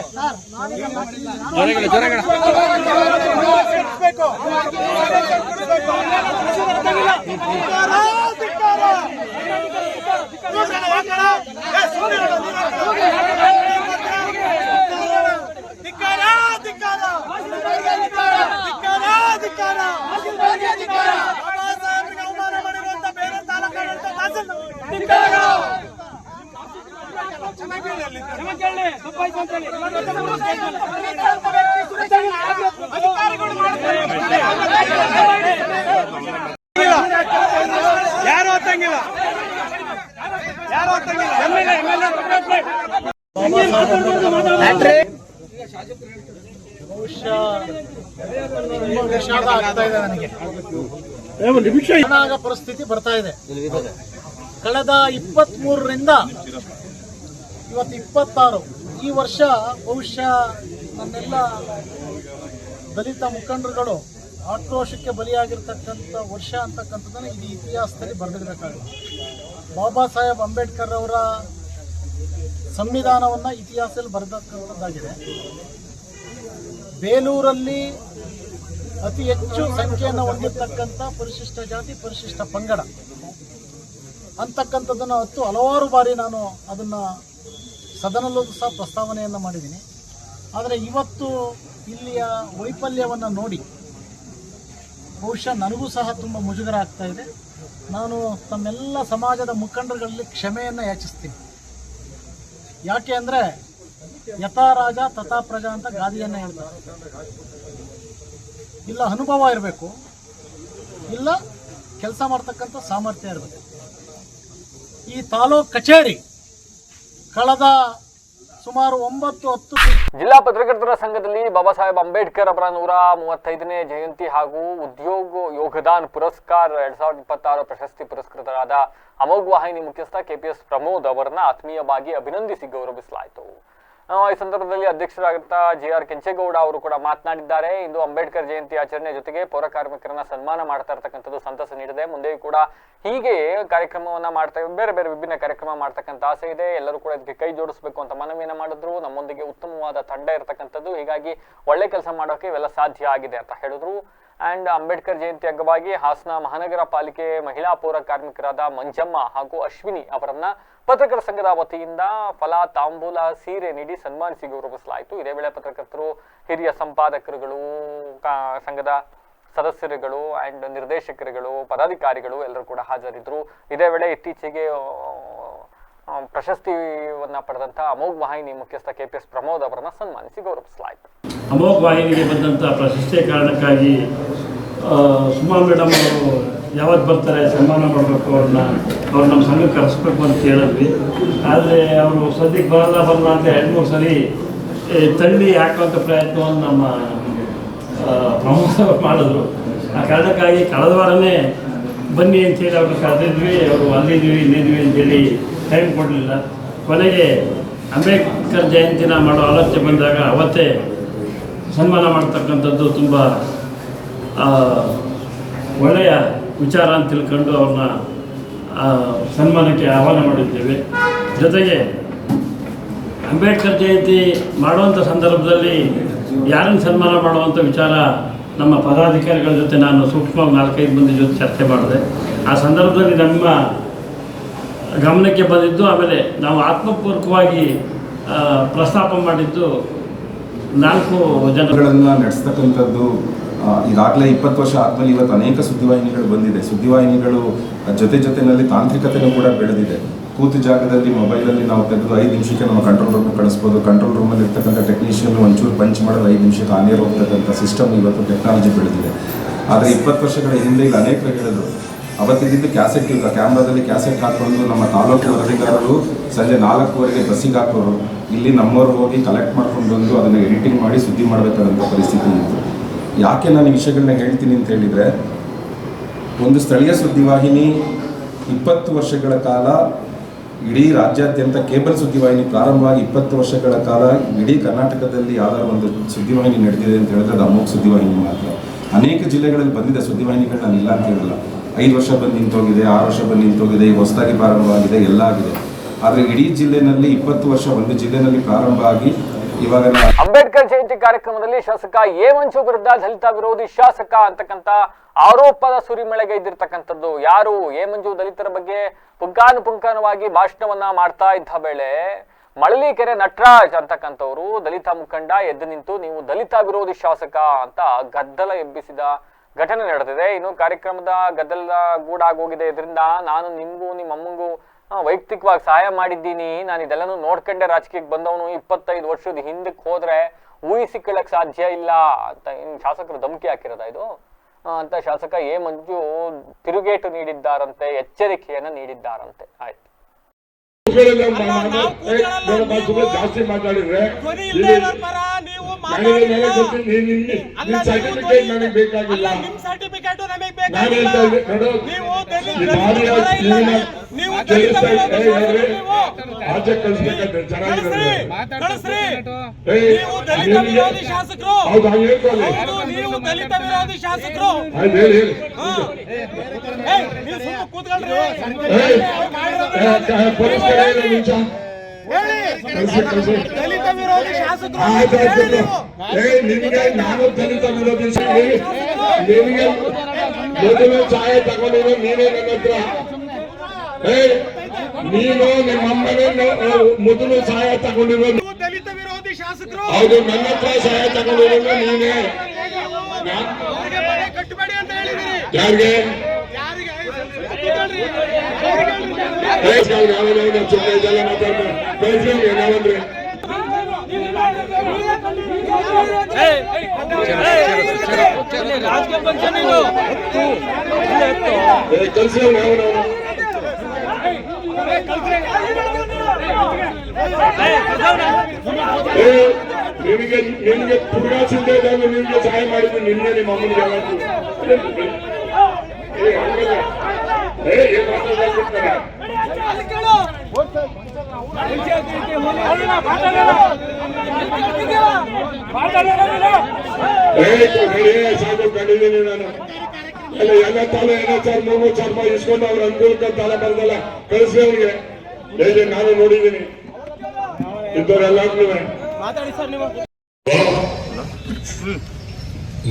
ಯಾರು ಹೊತ್ತಂಗಿಲ್ಲ ವಿಷಾದ ಆಗ್ತಾ ಇದೆ ನನಗೆ. ಪರಿಸ್ಥಿತಿ ಬರ್ತಾ ಇದೆ. ಕಳೆದ 23ರಿಂದ ಇವತ್ತು 26 ಈ ವರ್ಷ ಬಹುಶಃ ನನ್ನೆಲ್ಲ ದಲಿತ ಮುಖಂಡರುಗಳು ಆಕ್ರೋಶಕ್ಕೆ ಬಲಿಯಾಗಿರ್ತಕ್ಕಂಥ ವರ್ಷ ಅಂತಕ್ಕಂಥದ್ದನ್ನು ಇದು ಇತಿಹಾಸದಲ್ಲಿ ಬರೆದಿಡಬೇಕಾಗುತ್ತೆ. ಬಾಬಾ ಸಾಹೇಬ್ ಅಂಬೇಡ್ಕರ್ ಅವರ ಸಂವಿಧಾನವನ್ನು ಇತಿಹಾಸದಲ್ಲಿ ಬರೆದಕ್ಕಂಥದ್ದಾಗಿದೆ. ಬೇಲೂರಲ್ಲಿ ಅತಿ ಹೆಚ್ಚು ಸಂಖ್ಯೆಯನ್ನು ಹೊಂದಿರತಕ್ಕಂಥ ಪರಿಶಿಷ್ಟ ಜಾತಿ ಪರಿಶಿಷ್ಟ ಪಂಗಡ ಅಂತಕ್ಕಂಥದ್ದನ್ನು ಹಲವಾರು ಬಾರಿ ನಾನು ಅದನ್ನು ಸದನಲ್ಲೂ ಸಹ ಪ್ರಸ್ತಾವನೆಯನ್ನು ಮಾಡಿದ್ದೀನಿ. ಆದರೆ ಇವತ್ತು ಇಲ್ಲಿಯ ವೈಫಲ್ಯವನ್ನು ನೋಡಿ ಬಹುಶಃ ನನಗೂ ಸಹ ತುಂಬ ಮುಜುಗರ ಆಗ್ತಾ ಇದೆ. ನಾನು ತಮ್ಮೆಲ್ಲ ಸಮಾಜದ ಮುಖಂಡರುಗಳಲ್ಲಿ ಕ್ಷಮೆಯನ್ನು ಯಾಚಿಸ್ತೀನಿ. ಯಾಕೆ ಅಂದರೆ ಯಥಾ ರಾಜ ತಥಾ ಪ್ರಜಾ ಅಂತ ಗಾದೆಯನ್ನು ಹೇಳ್ತಾರೆ. ಇಲ್ಲ ಅನುಭವ ಇರಬೇಕು, ಇಲ್ಲ ಕೆಲಸ ಮಾಡ್ತಕ್ಕಂಥ ಸಾಮರ್ಥ್ಯ ಇರಬೇಕು. ಈ ತಾಲೂಕು ಕಚೇರಿ ಕಳೆದ ಸುಮಾರು 9-10 ಜಿಲ್ಲಾ ಪತ್ರಕರ್ತರ ಸಂಘದಲ್ಲಿ ಬಾಬಾ ಸಾಹೇಬ್ ಅಂಬೇಡ್ಕರ್ ಅವರ 135ನೇ ಜಯಂತಿ ಹಾಗೂ ಉದ್ಯೋಗ ಯೋಗದಾನ್ ಪುರಸ್ಕಾರ 2026 ಪ್ರಶಸ್ತಿ ಪುರಸ್ಕೃತರಾದ ಅಮೋಘ ವಾಹಿನಿ ಮುಖ್ಯಸ್ಥ ಕೆಪಿಎಸ್ ಪ್ರಮೋದ್ ಅವರನ್ನ ಆತ್ಮೀಯವಾಗಿ ಅಭಿನಂದಿಸಿ ಗೌರವಿಸಲಾಯಿತು. ಈ ಸಂದರ್ಭದಲ್ಲಿ ಅಧ್ಯಕ್ಷರಾದಂಥ JR ಕೆಂಚೇಗೌಡ ಅವರು ಕೂಡ ಮಾತನಾಡಿದ್ದಾರೆ. ಇಂದು ಅಂಬೇಡ್ಕರ್ ಜಯಂತಿ ಆಚರಣೆ ಜೊತೆಗೆ ಪೌರ ಕಾರ್ಮಿಕರನ್ನ ಸನ್ಮಾನ ಮಾಡ್ತಾ ಇರ್ತಕ್ಕಂಥದ್ದು ಸಂತಸ ನೀಡಿದೆ. ಮುಂದೆಯೂ ಕೂಡ ಹೀಗೆ ಕಾರ್ಯಕ್ರಮವನ್ನ ಮಾಡ್ತಾ ಬೇರೆ ಬೇರೆ ವಿಭಿನ್ನ ಕಾರ್ಯಕ್ರಮ ಮಾಡ್ತಕ್ಕಂಥ ಆಸೆ ಇದೆ. ಎಲ್ಲರೂ ಕೂಡ ಇದಕ್ಕೆ ಕೈ ಜೋಡಿಸಬೇಕು ಅಂತ ಮನವಿಯನ್ನ ಮಾಡಿದ್ರು. ನಮ್ಮೊಂದಿಗೆ ಉತ್ತಮವಾದ ತಂಡ ಇರತಕ್ಕಂಥದ್ದು, ಹೀಗಾಗಿ ಒಳ್ಳೆ ಕೆಲಸ ಮಾಡೋಕೆ ಇವೆಲ್ಲ ಸಾಧ್ಯ ಆಗಿದೆ ಅಂತ ಹೇಳಿದ್ರು. ಅಂಡ್ ಅಂಬೇಡ್ಕರ್ ಜಯಂತಿ ಅಂಗವಾಗಿ ಹಾಸನ ಮಹಾನಗರ ಪಾಲಿಕೆ ಮಹಿಳಾ ಪೌರ ಕಾರ್ಮಿಕರಾದ ಮಂಜಮ್ಮ ಹಾಗೂ ಅಶ್ವಿನಿ ಅವರನ್ನ ಪತ್ರಕರ್ತರ ಸಂಘದ ವತಿಯಿಂದ ಫಲ ತಾಂಬೂಲ ಸೀರೆ ನೀಡಿ ಸನ್ಮಾನಿಸಿ ಗೌರವಿಸಲಾಯಿತು. ಇದೇ ವೇಳೆ ಪತ್ರಕರ್ತರು, ಹಿರಿಯ ಸಂಪಾದಕರುಗಳು, ಸಂಘದ ಸದಸ್ಯರುಗಳು ಅಂಡ್ ನಿರ್ದೇಶಕರುಗಳು, ಪದಾಧಿಕಾರಿಗಳು ಎಲ್ಲರೂ ಕೂಡ ಹಾಜರಿದ್ದರು. ಇದೇ ವೇಳೆ ಇತ್ತೀಚೆಗೆ ಪ್ರಶಸ್ತಿಯನ್ನ ಪಡೆದಂತಹ ಅಮೋಘ ವಾಹಿನಿ ಮುಖ್ಯಸ್ಥ ಕೆಪಿಎಸ್ ಪ್ರಮೋದ್ ಅವರನ್ನ ಸನ್ಮಾನಿಸಿ ಗೌರವಿಸಲಾಯಿತು. ಅಮೋಘ ವಾಹಿನಿಗೆ ಬಂದಂಥ ಪ್ರಶಸ್ತಿಯ ಕಾರಣಕ್ಕಾಗಿ ಸುಮಾ ಮೇಡಮ್ ಅವರು ಯಾವತ್ತು ಬರ್ತಾರೆ ಸನ್ಮಾನ ಮಾಡಬೇಕು, ಅವ್ರು ನಮ್ಮ ಸಂಘಕ್ಕೆ ಕರೆಸ್ಬೇಕು ಅಂತ ಹೇಳಿದ್ವಿ. ಆದರೆ ಅವರು ಸದ್ಯಕ್ಕೆ ಬರಲ್ಲ ಅಂತ 2-3 ಸರಿ ತಳ್ಳಿ ಹಾಕುವಂಥ ಪ್ರಯತ್ನವನ್ನು ನಮ್ಮ ಪ್ರಮೋದ್ ಅವರು ಮಾಡಿದ್ರು. ಆ ಕಾರಣಕ್ಕಾಗಿ ಕಳೆದ ವಾರನೇ ಬನ್ನಿ ಅಂತೇಳಿ ಅವ್ರನ್ನ ಕರೆದಿದ್ವಿ. ಅವರು ಅಲ್ಲಿದ್ವಿ ಇಲ್ಲಿದ್ವಿ ಅಂತೇಳಿ ಟೈಮ್ ಕೊಡಲಿಲ್ಲ. ಕೊನೆಗೆ ಅಂಬೇಡ್ಕರ್ ಜಯಂತಿನ ಮಾಡೋ ಆಲೋಚನೆ ಬಂದಾಗ ಅವತ್ತೇ ಸನ್ಮಾನ ಮಾಡ್ತಕ್ಕಂಥದ್ದು ತುಂಬ ಒಳ್ಳೆಯ ವಿಚಾರ ಅಂತ ತಿಳ್ಕೊಂಡು ಅವ್ರನ್ನ ಸನ್ಮಾನಕ್ಕೆ ಆಹ್ವಾನ ಮಾಡಿದ್ದೇವೆ. ಜೊತೆಗೆ ಅಂಬೇಡ್ಕರ್ ಜಯಂತಿ ಮಾಡುವಂಥ ಸಂದರ್ಭದಲ್ಲಿ ಯಾರನ್ನು ಸನ್ಮಾನ ಮಾಡುವಂಥ ವಿಚಾರ ನಮ್ಮ ಪದಾಧಿಕಾರಿಗಳ ಜೊತೆ ನಾನು ಸೂಕ್ಷ್ಮವಾಗಿ 4-5 ಮಂದಿ ಜೊತೆ ಚರ್ಚೆ ಮಾಡಿದೆ. ಆ ಸಂದರ್ಭದಲ್ಲಿ ನಮ್ಮ ಗಮನಕ್ಕೆ ಬಂದಿದ್ದು, ಆಮೇಲೆ ನಾವು ಆತ್ಮಪೂರ್ವಕವಾಗಿ ಪ್ರಸ್ತಾಪ ಮಾಡಿದ್ದು 4 ಜನಗಳನ್ನು ನಡೆಸ್ತಕ್ಕಂಥದ್ದು. ಈಗಾಗಲೇ 20 ವರ್ಷ ಆದಮೇಲೆ ಇವತ್ತು ಅನೇಕ ಸುದ್ದಿವಾಹಿನಿಗಳು ಬಂದಿದೆ. ಸುದ್ದಿವಾಹಿನಿಗಳು ಜೊತೆಯಲ್ಲಿ ತಾಂತ್ರಿಕತೆಯೂ ಕೂಡ ಬೆಳೆದಿದೆ. ಕೂತು ಜಾಗದಲ್ಲಿ ಮೊಬೈಲಲ್ಲಿ ನಾವು ತೆಗೆದು 5 ನಿಮಿಷಕ್ಕೆ ನಮ್ಮ ಕಂಟ್ರೋಲ್ ರೂಮ್ಗೆ ಕಳಿಸ್ಬೋದು. ಕಂಟ್ರೋಲ್ ರೂಮಲ್ಲಿ ಇರ್ತಕ್ಕಂಥ ಟೆಕ್ನಿಷಿಯನ್ ಒಂಚೂರು ಪಂಚ್ ಮಾಡೋದು 5 ನಿಮಿಷಕ್ಕೆ ಆನೇರ್ ಹೋಗ್ತಕ್ಕಂಥ ಸಿಸ್ಟಮ್ ಇವತ್ತು ಟೆಕ್ನಾಲಜಿ ಬೆಳೆದಿದೆ. ಆದರೆ 20 ವರ್ಷಗಳ ಹಿಂದೆ ಈಗ ಅನೇಕರು ಹೇಳಿದ್ರು, ಅವತ್ತಿದ್ದು ಕ್ಯಾಸೆಟ್ ಇಲ್ಲ, ಕ್ಯಾಮ್ರಾದಲ್ಲಿ ಕ್ಯಾಸೆಟ್ ಹಾಕೊಂಡು ನಮ್ಮ ತಾಲೂಕು ವರದಿಗಾರರು ಸಂಜೆ 4:00ವರೆಗೆ ಬಸ್ಸಿಗೆ ಹಾಕೋರು. ಇಲ್ಲಿ ನಮ್ಮವರು ಹೋಗಿ ಕಲೆಕ್ಟ್ ಮಾಡ್ಕೊಂಡು ಬಂದು ಅದನ್ನು ಎಡಿಟಿಂಗ್ ಮಾಡಿ ಸುದ್ದಿ ಮಾಡಬೇಕಾದಂಥ ಪರಿಸ್ಥಿತಿ ಇತ್ತು. ಯಾಕೆ ನಾನು ಈ ವಿಷಯಗಳನ್ನ ಹೇಳ್ತೀನಿ ಅಂತ ಹೇಳಿದರೆ, ಒಂದು ಸ್ಥಳೀಯ ಸುದ್ದಿವಾಹಿನಿ 20 ವರ್ಷಗಳ ಕಾಲ ಇಡೀ ರಾಜ್ಯಾದ್ಯಂತ ಕೇಬಲ್ ಸುದ್ದಿವಾಹಿನಿ ಪ್ರಾರಂಭವಾಗಿ 20 ವರ್ಷಗಳ ಕಾಲ ಇಡೀ ಕರ್ನಾಟಕದಲ್ಲಿ ಯಾವ್ದಾದ್ರು ಒಂದು ಸುದ್ದಿವಾಹಿನಿ ನಡೆದಿದೆ ಅಂತ ಹೇಳಿದ್ರೆ ಅದು ಅಮೋಘ ಸುದ್ದಿವಾಹಿನಿ ಮಾತ್ರ. ಅನೇಕ ಜಿಲ್ಲೆಗಳಲ್ಲಿ ಬಂದಿದೆ ಸುದ್ದಿವಾಹಿನಿಗಳು, ನಾನು ಇಲ್ಲ ಅಂತ ಹೇಳಿಲ್ಲ. 5 ವರ್ಷ ಬಂದು ನಿಂತೋಗಿದೆ, 6 ವರ್ಷ ಬಂದು ನಿಂತೋಗಿದೆ, ಈಗ ಹೊಸದಾಗಿ ಪ್ರಾರಂಭವಾಗಿದೆ, ಎಲ್ಲ ಆಗಿದೆ. ಆದರೆ ಇಡೀ ಜಿಲ್ಲೆನಲ್ಲಿ 20 ವರ್ಷ ಒಂದು ಜಿಲ್ಲೆನಲ್ಲಿ ಪ್ರಾರಂಭ ಆಗಿ ಇವಾಗ ಅಂಬೇಡ್ಕರ್ ಜಯಂತಿ ಕಾರ್ಯಕ್ರಮದಲ್ಲಿ ಶಾಸಕ ಎ ಮಂಜು ವಿರುದ್ಧ ದಲಿತ ವಿರೋಧಿ ಶಾಸಕ ಅಂತಕ್ಕಂಥ ಆರೋಪದ ಸುರಿಮಳೆಗೈದಿರ್ತಕ್ಕಂಥದ್ದು. ಯಾರು ಎ ಮಂಜು ದಲಿತರ ಬಗ್ಗೆ ಪುಂಖಾನುಪುಂಖಾನವಾಗಿ ಭಾಷಣವನ್ನ ಮಾಡ್ತಾ ಇದ್ದ ವೇಳೆ ಮಳಲಿಕೆರೆ ನಟರಾಜ್ ಅಂತಕ್ಕಂಥವ್ರು ದಲಿತ ಮುಖಂಡ ಎದ್ದು ನಿಂತು ನೀವು ದಲಿತ ವಿರೋಧಿ ಶಾಸಕ ಅಂತ ಗದ್ದಲ ಎಬ್ಬಿಸಿದ ಘಟನೆ ನಡೆದಿದೆ. ಇನ್ನು ಕಾರ್ಯಕ್ರಮದ ಗದ್ದಲದ ಗೂಡಾಗೋಗಿದೆ. ಇದರಿಂದ ನಾನು ನಿಮ್ಗೂ ನಿಮ್ಮ ಅಮ್ಮಂಗೂ ವೈಯಕ್ತಿಕವಾಗಿ ಸಹಾಯ ಮಾಡಿದ್ದೀನಿ, ನಾನು ಇದೆಲ್ಲನೂ ನೋಡ್ಕೊಂಡೆ ರಾಜಕೀಯಕ್ಕೆ ಬಂದವನು, 25 ವರ್ಷದ ಹಿಂದಕ್ಕೆ ಹೋದ್ರೆ ಊಹಿಸಿಕೊಳ್ಳಕ್ ಸಾಧ್ಯ ಇಲ್ಲ ಅಂತ ಶಾಸಕರು ಧಮಕಿ ಹಾಕಿರೋದ ಇದು ಅಂತ ಶಾಸಕ ಎ ಮಂಜು ತಿರುಗೇಟು ನೀಡಿದ್ದಾರಂತೆ, ಎಚ್ಚರಿಕೆಯನ್ನ ನೀಡಿದ್ದಾರಂತೆ. ಆಯ್ತು, ಜಾಸ್ತಿ ಮಾತಾಡಿದ್ರೆ ನನಗೆ ಕೊಡ್ತೀನಿ, ನಿನ್ನ ಸರ್ಟಿಫಿಕೇಟ್ ನನಗೆ ಬೇಕಾಗಿಲ್ಲ. ನಾನು ಹೇಳ್ತಾ ಇದ್ದೆ ನೋಡು, ಆಚೆ ಕಳಿಸ್ಬೇಕಂತೆ ಚೆನ್ನಾಗಿದೆ. ಹೌದು ಹಂಗೆ ಹೇಳ್ಕೊಳ್ಳಿ. ಆಯ್ತು ಹೇಳಿ ಪೊಲೀಸ್ ನಿಮಿಷ ನಿಮಗೆ ನಾನು ದಲಿತ ವಿರೋಧಿ ನಿಮಗೆ ಮೊದಲು ಛಾಯೆ ತಗೊಂಡಿರೋ ನೀನೇ ನನ್ನ ಹತ್ರ. ನೀನು ನಿಮ್ಮಮ್ಮನೇ ಮೊದಲು ಸಹಾಯ ತಗೊಂಡಿರೋ ದಲಿತ ವಿರೋಧಿ ಶಾಸಕರು. ಹೌದು, ನನ್ನ ಹತ್ರ ಸಹಾಯ ತಗೊಂಡಿರೋ ನೀನೇ. ಕಟ್ಟಬೇಡಿ ಅಂತ ಹೇಳಿದಿರಿ. ಯಾರಿಗೆ ಸುಮ್ಮನೆ ಇದೆಲ್ಲ ಮಾತಾಡ್ತಾರೆ. ಬೆಳೆಸ್ಕೊಂಡು ನಾವಂದ್ರೆ ಕಲ್ಸಿ ನಾವು ನಿನಗೆ ಪುರಾಸಿದ್ದೆ ಇದ್ದಾಗ ನಿನ್ಗೆ ಸಹಾಯ ಮಾಡಿದ್ದು ನಿನ್ನೆ ನಿಮ್ಮ ಅಮ್ಮನಿಗೆ ಯಾವತ್ತು ಸಾಕು ಕಂಡಿದ್ದೀನಿ ನಾನು. ಎಲ್ಲ ತಾಲ ಏನೋ ಸರ್ 3 ರೂಪಾಯಿ ಇಸ್ಕೊಂಡು ಅವ್ರ ಅನುಕೂಲಕ್ಕೆ ತಾಲ ಬರ್ದಲ್ಲ ಕಳಿಸಿ ಅವ್ರಿಗೆ ಹೇಳಿ. ನಾನು ನೋಡಿದ್ದೀನಿ ಇದ್ದವರೆಲ್ಲರೂ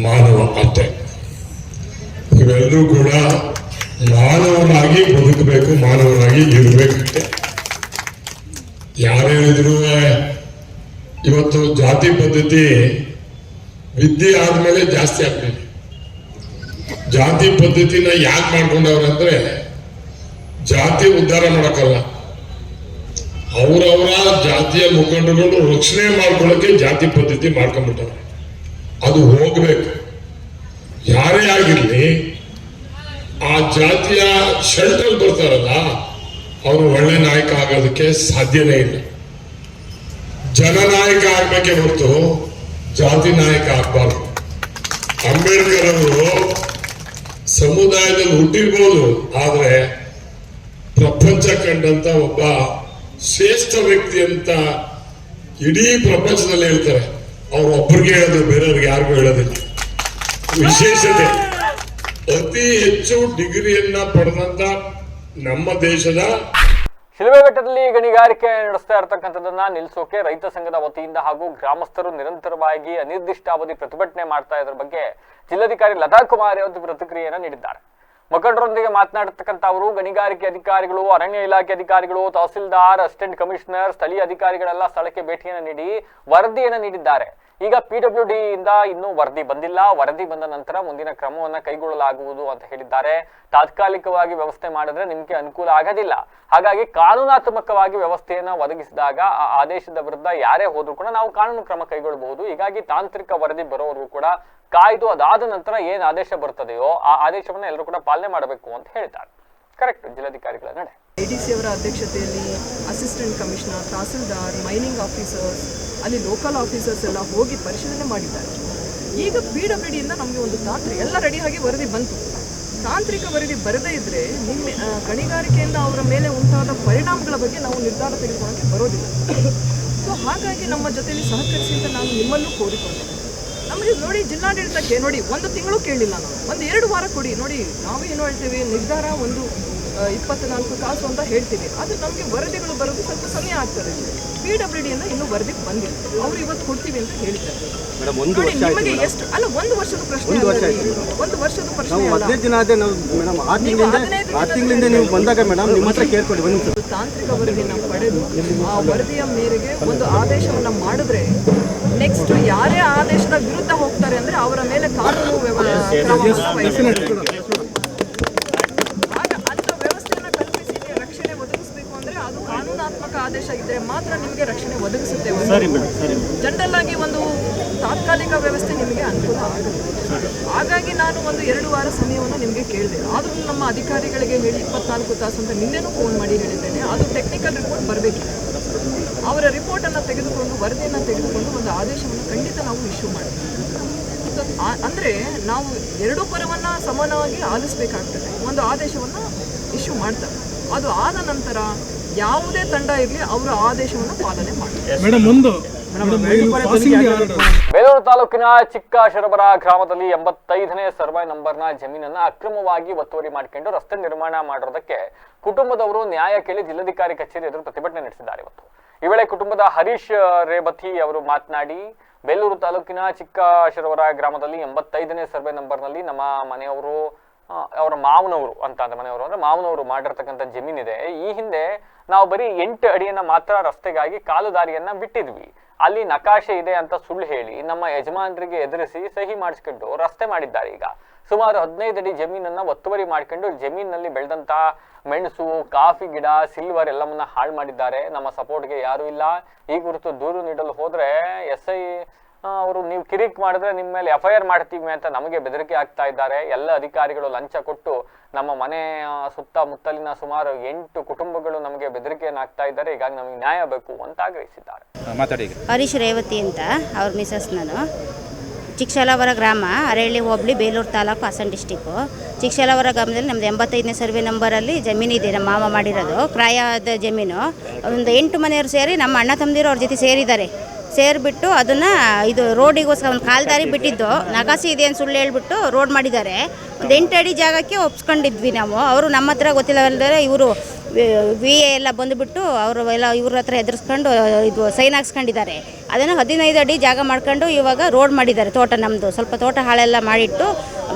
ಮಾನವ ಅಷ್ಟೇ. ಇವೆಲ್ಲರೂ ಕೂಡ ಮಾನವನಾಗಿ ಬದುಕಬೇಕು, ಮಾನವನಾಗಿ ಇರಬೇಕಷ್ಟೆ. ಯಾರು ಹೇಳಿದ್ರು ಇವತ್ತು ಜಾತಿ ಪದ್ಧತಿ ವಿದ್ಯೆ ಆದ್ಮೇಲೆ ಜಾಸ್ತಿ ಆಗ್ತದೆ. ಜಾತಿ ಪದ್ಧತಿನ ಯಾಕೆ ಮಾಡ್ಕೊಂಡವ್ರಂದ್ರೆ ಜಾತಿ ಉದ್ಧಾರ ಮಾಡಕ್ಕಲ್ಲ, ಅವರವರ ಜಾತಿಯ ಮುಖಂಡರುಗಳು ರಕ್ಷಣೆ ಮಾಡ್ಕೊಳ್ಳೋಕೆ ಜಾತಿ ಪದ್ಧತಿ ಮಾಡ್ಕೊಂಡ್ಬಿಟ್ಟವ್ರೆ. ಅದು ಹೋಗ್ಬೇಕು. ಯಾರೇ ಆಗಿರ್ಲಿ ಆ ಜಾತಿಯ ಶೆಲ್ಟರ್ ಬರ್ತಾರಲ್ಲ ಅವರು ಒಳ್ಳೆ ನಾಯಕ ಆಗೋದಕ್ಕೆ ಸಾಧ್ಯನೇ ಇಲ್ಲ. ಜನನಾಯಕ ಆಗ್ಬೇಕೆ ಹೊರತು ಜಾತಿ ನಾಯಕ ಆಗ್ಬಾರ್ದು. ಅಂಬೇಡ್ಕರ್ ಅವರು ಸಮುದಾಯದಲ್ಲಿ ಹುಟ್ಟಿರ್ಬೋದು, ಆದ್ರೆ ಪ್ರಪಂಚ ಕಂಡಂತ ಒಬ್ಬ ಶ್ರೇಷ್ಠ ವ್ಯಕ್ತಿ ಅಂತ ಇಡೀ ಪ್ರಪಂಚದಲ್ಲಿ ಹೇಳ್ತಾರೆ. ಅವ್ರು ಒಬ್ಬರಿಗೆ ಹೇಳೋದು, ಬೇರೆಯವ್ರಿಗೆ ಯಾರಿಗೂ ಹೇಳೋದಿಲ್ಲ. ವಿಶೇಷತೆ ಅತಿ ಹೆಚ್ಚು ಡಿಗ್ರಿಯನ್ನ ಪಡೆದಂತ ನಮ್ಮ ದೇಶದ ಶಿಲುಬೆಘಟ್ಟದಲ್ಲಿ ಗಣಿಗಾರಿಕೆ ನಡೆಸ್ತಾ ಇರತಕ್ಕಂಥದ್ದನ್ನ ನಿಲ್ಲಿಸೋಕೆ ರೈತ ಸಂಘದ ವತಿಯಿಂದ ಹಾಗೂ ಗ್ರಾಮಸ್ಥರು ನಿರಂತರವಾಗಿ ಅನಿರ್ದಿಷ್ಟಾವಧಿ ಪ್ರತಿಭಟನೆ ಮಾಡ್ತಾ ಇದ್ರ ಬಗ್ಗೆ ಜಿಲ್ಲಾಧಿಕಾರಿ ಲತಾ ಕುಮಾರಿ ಅವರು ಪ್ರತಿಕ್ರಿಯೆಯನ್ನು ನೀಡಿದ್ದಾರೆ. ಮುಖಂಡರೊಂದಿಗೆ ಮಾತನಾಡತಕ್ಕಂಥ ಅವರು ಗಣಿಗಾರಿಕೆ ಅಧಿಕಾರಿಗಳು, ಅರಣ್ಯ ಇಲಾಖೆ ಅಧಿಕಾರಿಗಳು, ತಹಸೀಲ್ದಾರ್, ಅಸಿಸ್ಟೆಂಟ್ ಕಮಿಷನರ್, ಸ್ಥಳೀಯ ಅಧಿಕಾರಿಗಳೆಲ್ಲ ಸ್ಥಳಕ್ಕೆ ಭೇಟಿಯನ್ನು ನೀಡಿ ವರದಿಯನ್ನು ನೀಡಿದ್ದಾರೆ. ಈಗ PWD ಇಂದ ಇನ್ನೂ ವರದಿ ಬಂದಿಲ್ಲ. ವರದಿ ಬಂದ ನಂತರ ಮುಂದಿನ ಕ್ರಮವನ್ನು ಕೈಗೊಳ್ಳಲಾಗುವುದು ಅಂತ ಹೇಳಿದ್ದಾರೆ. ತಾತ್ಕಾಲಿಕವಾಗಿ ವ್ಯವಸ್ಥೆ ಮಾಡಿದ್ರೆ ನಿಮಗೆ ಅನುಕೂಲ ಆಗೋದಿಲ್ಲ. ಹಾಗಾಗಿ ಕಾನೂನಾತ್ಮಕವಾಗಿ ವ್ಯವಸ್ಥೆಯನ್ನು ಒದಗಿಸಿದಾಗ ಆ ಆದೇಶದ ವಿರುದ್ಧ ಯಾರೇ ಹೋದ್ರೂ ಕೂಡ ನಾವು ಕಾನೂನು ಕ್ರಮ ಕೈಗೊಳ್ಳಬಹುದು. ಹೀಗಾಗಿ ತಾಂತ್ರಿಕ ವರದಿ ಬರೋವರೆಗೂ ಕೂಡ ಕಾಯ್ದು ಅದಾದ ನಂತರ ಏನು ಆದೇಶ ಬರ್ತದೆಯೋ ಆ ಆದೇಶವನ್ನು ಎಲ್ಲರೂ ಕೂಡ ಪಾಲನೆ ಮಾಡಬೇಕು ಅಂತ ಹೇಳಿದ್ದಾರೆ. ಕರೆಕ್ಟ್. ಜಿಲ್ಲಾಧಿಕಾರಿಗಳ ನಡೆ ADC ಅವರ ಅಧ್ಯಕ್ಷತೆಯಲ್ಲಿ assistant commissioner, tahsildar, mining officers, ಅಲ್ಲಿ ಲೋಕಲ್ ಆಫೀಸರ್ಸ್ ಎಲ್ಲ ಹೋಗಿ ಪರಿಶೀಲನೆ ಮಾಡಿದ್ದಾರೆ. ಈಗ PWD ಇಂದ ನಮಗೆ ಒಂದು ಎಲ್ಲ ರೆಡಿಯಾಗಿ ವರದಿ ಬಂತು. ತಾಂತ್ರಿಕ ವರದಿ ಬರದೇ ಇದ್ದರೆ ಗಣಿಗಾರಿಕೆಯಿಂದ ಅವರ ಮೇಲೆ ಉಂಟಾದ ಪರಿಣಾಮಗಳ ಬಗ್ಗೆ ನಾವು ನಿರ್ಧಾರ ತೆಗೆದುಕೊಳ್ಳೋಕ್ಕೆ ಬರೋದಿಲ್ಲ. ಸೊ ಹಾಗಾಗಿ ನಮ್ಮ ಜೊತೆಯಲ್ಲಿ ಸಹಕರಿಸಿ ಅಂತ ನಾನು ನಿಮ್ಮಲ್ಲೂ ಕೋರಿಕೊಂಡೆ. ನಮಗೆ ನೋಡಿ, ಜಿಲ್ಲಾಡಳಿತಕ್ಕೆ ನೋಡಿ 1 ತಿಂಗಳು ಕೇಳಲಿಲ್ಲ, ನಾವು 1-2 ವಾರ ಕೊಡಿ. ನೋಡಿ, ನಾವು ಏನು ಹೇಳ್ತೀವಿ, ನಿರ್ಧಾರ 24 ತಾಸು ಅಂತ ಹೇಳ್ತೀವಿ, ಆದರೆ ನಮಗೆ ವರದಿಗಳು ಬರೋದು ಸ್ವಲ್ಪ ಸಮಯ ಆಗ್ತದೆ. PWD ಇಂದ ಇನ್ನೂ ವರದಿ ಬಂದಿಲ್ಲ. ಅವರು ಇವತ್ತು ಕೊಡ್ತೀವಿ ಅಂತ ಹೇಳಿದ್ದಾರೆ. ನೋಡಿ, ನಿಮಗೆ ಎಷ್ಟು ಅಲ್ಲ, 1 ವರ್ಷದ ಪ್ರಶ್ನೆ ಅಲ್ಲ, 1 ವರ್ಷದ ಪ್ರಶ್ನೆ ಅಲ್ಲ. 15 ದಿನ ಆದ ಮೇಡಮ್, 6 ತಿಂಗಳಿಂದ ನೀವು ಬಂದಾಗ ಮೇಡಮ್ ನಿಮ್ಮ ಹತ್ರ ಕೇಳ್ಕೊಳ್ಳಿ. ಒಂದು ತಾಂತ್ರಿಕ ವರದಿಯನ್ನು ಪಡೆದು ಆ ವರದಿಯ ಮೇರೆಗೆ ಒಂದು ಆದೇಶವನ್ನು ಮಾಡಿದ್ರೆ ನೆಕ್ಸ್ಟ್ ಯಾರೇ ಆದೇಶದ ವಿರುದ್ಧ ಹೋಗ್ತಾರೆ ಅಂದ್ರೆ ಅವರ ಮೇಲೆ ಕಾನೂನು ಕ್ರಮವನ್ನು ವಹಿಸಬೇಕು. ಕಾನೂನಾತ್ಮಕ ಆದೇಶ ಇದ್ದರೆ ಮಾತ್ರ ನಿಮಗೆ ರಕ್ಷಣೆ ಒದಗಿಸುತ್ತೆ. ಜನರಲ್ ಆಗಿ ಒಂದು ತಾತ್ಕಾಲಿಕ ವ್ಯವಸ್ಥೆ ನಿಮಗೆ ಅನುಕೂಲ ಆಗುತ್ತೆ. ಹಾಗಾಗಿ ನಾನು 1-2 ವಾರ ಸಮಯವನ್ನು ನಿಮಗೆ ಕೇಳಿದೆ. ಆದರೂ ನಮ್ಮ ಅಧಿಕಾರಿಗಳಿಗೆ ಹೇಳಿ 24 ತಾಸು ಅಂತ ನಿನ್ನೆನೂ ಫೋನ್ ಮಾಡಿ ಹೇಳಿದ್ದೇನೆ. ಅದು ಟೆಕ್ನಿಕಲ್ ರಿಪೋರ್ಟ್ ಬರಬೇಕಿದೆ. ಅವರ ರಿಪೋರ್ಟನ್ನು ತೆಗೆದುಕೊಂಡು, ವರದಿಯನ್ನು ತೆಗೆದುಕೊಂಡು ಒಂದು ಆದೇಶವನ್ನು ಖಂಡಿತ ನಾವು ಇಶ್ಯೂ ಮಾಡ್ತೀವಿ. ಅಂದರೆ ನಾವು ಎರಡೂ ಪರವನ್ನು ಸಮಾನವಾಗಿ ಆಲಿಸಬೇಕಾಗ್ತದೆ. ಒಂದು ಆದೇಶವನ್ನು ಇಶ್ಯೂ ಮಾಡ್ತಾರೆ, ಅದು ಆದ ನಂತರ ಯಾವುದೇ ತಂಡ ಇರಲಿ ಅವರ ಆದೇಶವನ್ನು ಪಾಲನೆ ಮಾಡ್ತಾರೆ. ಬೇಲೂರು ತಾಲೂಕಿನ ಚಿಕ್ಕ ಶರಬರ ಗ್ರಾಮದಲ್ಲಿ 85ನೇ ಸರ್ವೆ ನಂಬರ್ನ ಜಮೀನನ್ನ ಅಕ್ರಮವಾಗಿ ಒತ್ತುವರಿ ಮಾಡಿಕೊಂಡು ರಸ್ತೆ ನಿರ್ಮಾಣ ಮಾಡೋದಕ್ಕೆ ಕುಟುಂಬದವರು ನ್ಯಾಯ ಕೇಳಿ ಜಿಲ್ಲಾಧಿಕಾರಿ ಕಚೇರಿ ಎದುರು ಪ್ರತಿಭಟನೆ ನಡೆಸಿದ್ದಾರೆ. ಇವತ್ತು ಈ ವೇಳೆ ಕುಟುಂಬದ ಹರೀಶ್ ರೇಬತಿ ಅವರು ಮಾತನಾಡಿ, ಬೇಲೂರು ತಾಲೂಕಿನ ಚಿಕ್ಕ ಶರವರ ಗ್ರಾಮದಲ್ಲಿ 85ನೇ ಸರ್ವೆ ನಂಬರ್ನಲ್ಲಿ ನಮ್ಮ ಮನೆಯವರು, ಅವರ ಮಾವನವರು ಅಂತ ಅಂದ್ರೆ ಮನೆಯವರು ಅಂದ್ರೆ ಮಾವನವರು ಮಾಡಿರ್ತಕ್ಕಂಥ ಜಮೀನಿದೆ. ಈ ಹಿಂದೆ ನಾವು ಬರೀ 8 ಅಡಿಯನ್ನ ಮಾತ್ರ ರಸ್ತೆಗಾಗಿ ಕಾಲು ದಾರಿಯನ್ನ ಬಿಟ್ಟಿದ್ವಿ. ಅಲ್ಲಿ ನಕಾಶೆ ಇದೆ ಅಂತ ಸುಳ್ಳು ಹೇಳಿ ನಮ್ಮ ಯಜಮಾನರಿಗೆ ಎದುರಿಸಿ ಸಹಿ ಮಾಡಿಸ್ಕೊಂಡು ರಸ್ತೆ ಮಾಡಿದ್ದಾರೆ. ಈಗ ಸುಮಾರು 15 ಅಡಿ ಜಮೀನನ್ನ ಒತ್ತುವರಿ ಮಾಡ್ಕೊಂಡು ಜಮೀನಿನಲ್ಲಿ ಬೆಳೆದಂತ ಮೆಣಸು, ಕಾಫಿ ಗಿಡ, ಸಿಲ್ವರ್ ಎಲ್ಲವನ್ನ ಹಾಳು ಮಾಡಿದ್ದಾರೆ. ನಮ್ಮ ಸಪೋರ್ಟ್ಗೆ ಯಾರು ಇಲ್ಲ. ಈ ಕುರಿತು ದೂರು ನೀಡಲು ಹೋದ್ರೆ SI ಅವರು ನೀವು ಕಿರಿಕ್ ಮಾಡಿದ್ರೆ ನಿಮ್ಮ ಮೇಲೆ FIR ಮಾಡ್ತೀವಿ ಅಂತ ನಮಗೆ ಬೆದರಿಕೆ ಆಗ್ತಾ ಇದ್ದಾರೆ. ಎಲ್ಲ ಅಧಿಕಾರಿಗಳು ಲಂಚ ಕೊಟ್ಟು ನಮ್ಮ ಮನೆ ಸುತ್ತಮುತ್ತಲಿನ ಸುಮಾರು 8 ಕುಟುಂಬಗಳು ನಮಗೆ ಬೆದರಿಕೆಯನ್ನು ಆಗ್ತಾ ಇದ್ದಾರೆ. ಹೀಗಾಗಿ ನಮಗೆ ನ್ಯಾಯ ಬೇಕು ಅಂತ ಆಗ್ರಹಿಸಿದ್ದಾರೆ. ಹರೀಶ್ ರೇವತಿ ಅಂತ ಅವ್ರ ಮಿಸಸ್. ನಾನು ಚಿಕ್ಕಶಾಲಾವರ ಗ್ರಾಮ, ಅರಳ್ಳಿ ಹೋಬಳಿ, ಬೇಲೂರು ತಾಲೂಕು, ಹಾಸನ ಡಿಸ್ಟಿಕ್ಕು. ಚಿಕ್ಕಶಾಲಾವರ ಗ್ರಾಮದಲ್ಲಿ ನಮ್ಮದು 85ನೇ ಸರ್ವೆ ನಂಬರಲ್ಲಿ ಜಮೀನಿದೆ. ನಮ್ಮ ಮಾವ ಮಾಡಿರೋದು ಕ್ರಾಯದ ಜಮೀನು. ಒಂದು 8 ಮನೆಯವರು ಸೇರಿ ನಮ್ಮ ಅಣ್ಣ ತಮ್ಮದಿರು ಅವ್ರ ಜೊತೆ ಸೇರಿದ್ದಾರೆ. ಸೇರಿಬಿಟ್ಟು ಅದನ್ನು ಇದು ರೋಡಿಗೋಸ್ಕರ ಒಂದು ಕಾಲ್ದಾರಿ ಬಿಟ್ಟಿದ್ದು, ನಕಾಸಿ ಇದೆ ಅಂತ ಸುಳ್ಳು ಹೇಳ್ಬಿಟ್ಟು ರೋಡ್ ಮಾಡಿದ್ದಾರೆ. ಒಂದು 8 ಅಡಿ ಜಾಗಕ್ಕೆ ಒಪ್ಸ್ಕೊಂಡಿದ್ವಿ ನಾವು. ಅವರು ನಮ್ಮ ಹತ್ರ ಗೊತ್ತಿಲ್ಲವಲ್ಲದೆ ಇವರು VA ಎಲ್ಲ ಬಂದುಬಿಟ್ಟು ಅವರು ಎಲ್ಲ ಇವ್ರ ಹತ್ರ ಎದುರಿಸ್ಕೊಂಡು ಇದು ಸೈನ್ ಹಾಕ್ಸ್ಕೊಂಡಿದ್ದಾರೆ. ಅದನ್ನು 15 ಅಡಿ ಜಾಗ ಮಾಡ್ಕೊಂಡು ಇವಾಗ ರೋಡ್ ಮಾಡಿದ್ದಾರೆ. ತೋಟ ನಮ್ಮದು ಸ್ವಲ್ಪ ತೋಟ ಹಾಳೆಲ್ಲ ಮಾಡಿಟ್ಟು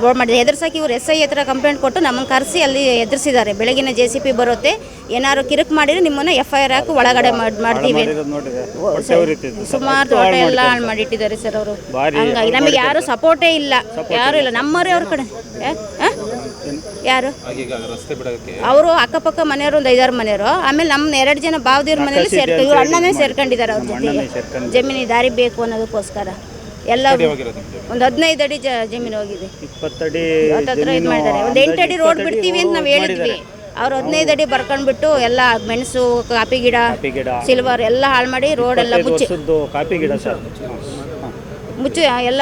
ರೋಡ್ ಮಾಡಿದ್ದಾರೆ. ಎದುರ್ಸೋಕೆ ಇವರು SI ಹತ್ರ ಕಂಪ್ಲೇಂಟ್ ಕೊಟ್ಟು ನಮ್ಮನ್ನು ಕರೆಸಿ ಅಲ್ಲಿ ಎದುರಿಸಿದ್ದಾರೆ. ಬೆಳಗಿನ JCP ಬರುತ್ತೆ, ಏನಾದ್ರು ಕಿರುಕು ಮಾಡಿದರೆ ನಿಮ್ಮನ್ನು FIR ಹಾಕಿ ಒಳಗಡೆ ಮಾಡ್ತೀವಿ. ಸುಮಾರು ತೋಟ ಎಲ್ಲ ಹಾಳು ಮಾಡಿಟ್ಟಿದ್ದಾರೆ ಸರ್ ಅವರು. ಹಂಗಾಗಿ ನಮಗೆ ಯಾರು ಸಪೋರ್ಟೇ ಇಲ್ಲ, ಯಾರು ಇಲ್ಲ. ನಮ್ಮವರೇ ಅವ್ರ ಕಡೆ ಯಾರು ಅವರು ಅಕ್ಕಪಕ್ಕ ಮನೆಯವರು ಒಂದು 5-6 ಮನೆಯವರು. ಆಮೇಲೆ ನಮ್ಮ 2 ಜನ ಬಾವದಿವ್ರ ಮನೇಲಿ ಇವ್ರು ಅಣ್ಣನೇ ಸೇರ್ಕೊಂಡಿದ್ದಾರೆ ಅವ್ರ ಜೊತೆಗೆ. ಜಮೀನಿಗೆ ದಾರಿ ಬೇಕು ಅನ್ನೋದಕ್ಕೋಸ್ಕರ ಎಲ್ಲ ಒಂದು 15 ಅಡಿ ಜಮೀನು ಹೋಗಿದೆ. 20 ಅಡಿ ಇದು ಮಾಡಿದ್ದಾರೆ. ಒಂದು 8 ಅಡಿ ರೋಡ್ ಬಿಡ್ತೀವಿ ಅಂತ ನಾವು ಹೇಳಿದ್ವಿ. ಅವ್ರು 15 ಅಡಿ ಬರ್ಕೊಂಡ್ಬಿಟ್ಟು ಎಲ್ಲ ಮೆಣಸು, ಕಾಫಿ ಗಿಡ, ಸಿಲ್ವರ್ ಎಲ್ಲ ಹಾಳು ಮಾಡಿ ರೋಡ್ ಎಲ್ಲ ಮುಚ್ಚಿ ಎಲ್ಲ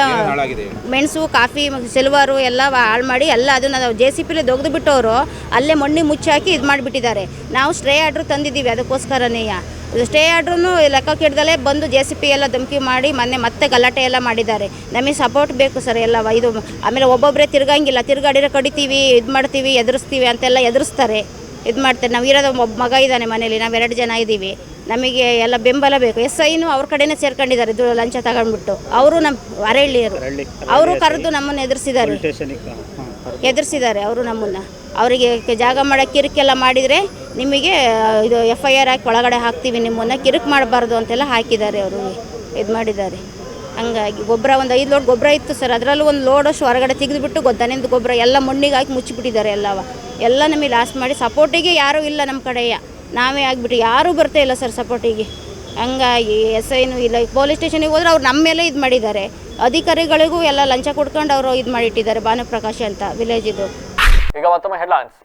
ಮೆಣಸು, ಕಾಫಿ, ಸಿಲ್ವರು ಎಲ್ಲ ಹಾಳು ಮಾಡಿ ಎಲ್ಲ ಅದನ್ನು JCPಲಿ ದೊಗ್ದು ಬಿಟ್ಟವರು ಅಲ್ಲೇ ಮಣ್ಣಿ ಮುಚ್ಚಿ ಹಾಕಿ ಇದು ಮಾಡಿಬಿಟ್ಟಿದ್ದಾರೆ. ನಾವು ಸ್ಟೇ ಆರ್ಡ್ರು ತಂದಿದ್ದೀವಿ. ಅದಕ್ಕೋಸ್ಕರನೇ ಸ್ಟೇ ಆರ್ಡ್ರೂ ಲೆಕ್ಕಕ್ಕೆ ಹಿಡ್ದಲೇ ಬಂದು JCP ಎಲ್ಲ ಧಮಕಿ ಮಾಡಿ ಮತ್ತೆ ಗಲಾಟೆ ಎಲ್ಲ ಮಾಡಿದ್ದಾರೆ. ನಮಗೆ ಸಪೋರ್ಟ್ ಬೇಕು ಸರ್ ಎಲ್ಲ ಇದು. ಆಮೇಲೆ ಒಬ್ಬೊಬ್ಬರೇ ತಿರ್ಗಂಗಿಲ್ಲ, ತಿರ್ಗಾಡಿರೋ ಕಡಿತೀವಿ, ಇದು ಮಾಡ್ತೀವಿ, ಎದುರಿಸ್ತೀವಿ ಅಂತೆಲ್ಲ ಎದುರಿಸ್ತಾರೆ, ಇದು ಮಾಡ್ತಾರೆ. ನಾವು ಇರೋದು ಒಬ್ಬ ಮಗ ಇದ್ದಾನೆ ಮನೇಲಿ, ನಾವು 2 ಜನ ಇದ್ದೀವಿ. ನಮಗೆ ಎಲ್ಲ ಬೆಂಬಲ ಬೇಕು. SIನೂ ಅವ್ರ ಕಡೆನೇ ಸೇರ್ಕೊಂಡಿದ್ದಾರೆ ಲಂಚ ತಗೊಂಡ್ಬಿಟ್ಟು. ಅವರು ನಮ್ಮ ಅರಳ್ಳಿಯರು, ಅವರು ಕರೆದು ನಮ್ಮನ್ನು ಎದುರಿಸಿದ್ದಾರೆ ಅವರು ನಮ್ಮನ್ನು. ಅವರಿಗೆ ಜಾಗ ಮಾಡೋಕ್ಕೆ ಕಿರುಕೆಲ್ಲ ಮಾಡಿದರೆ ನಿಮಗೆ ಇದು FIR ಹಾಕಿ ಒಳಗಡೆ ಹಾಕ್ತೀವಿ, ನಿಮ್ಮನ್ನು ಕಿರುಕು ಮಾಡಬಾರ್ದು ಅಂತೆಲ್ಲ ಹಾಕಿದ್ದಾರೆ. ಅವರು ಇದು ಮಾಡಿದ್ದಾರೆ. ಹಂಗಾಗಿ ಗೊಬ್ಬರ ಒಂದು 5 ಲೋಡ್ ಗೊಬ್ಬರ ಇತ್ತು ಸರ್. ಅದರಲ್ಲೂ ಒಂದು ಲೋಡಷ್ಟು ಹೊರಗಡೆ ತೆಗೆದುಬಿಟ್ಟು ದನದ ಗೊಬ್ಬರ ಎಲ್ಲ ಮಣ್ಣಿಗೆ ಹಾಕಿ ಮುಚ್ಚಿಬಿಟ್ಟಿದ್ದಾರೆ. ಎಲ್ಲ ನಮಗೆ ಲಾಸ್ ಮಾಡಿ ಸಪೋರ್ಟಿಗೆ ಯಾರೂ ಇಲ್ಲ ನಮ್ಮ ಕಡೆಯ. ನಾವೇ ಆಗಿಬಿಟ್ಟು ಯಾರೂ ಬರ್ತಾ ಇಲ್ಲ ಸರ್ ಸಪೋರ್ಟಿಗೆ. ಹಂಗಾಗಿ SIನೂ ಇಲ್ಲ. ಪೊಲೀಸ್ ಸ್ಟೇಷನಿಗೆ ಹೋದ್ರೆ ಅವ್ರು ನಮ್ಮ ಮೇಲೆ ಇದು ಮಾಡಿದ್ದಾರೆ. ಅಧಿಕಾರಿಗಳಿಗೂ ಎಲ್ಲ ಲಂಚ ಕೊಡ್ಕೊಂಡು ಅವರು ಇದು ಮಾಡಿಟ್ಟಿದ್ದಾರೆ. ಭಾನುಪ್ರಕಾಶ್ ಅಂತ ವಿಲೇಜ್ ಇದು. ಈಗ ಮತ್ತೊಮ್ಮೆ ಹೆಡ್ಲೈನ್ಸ್.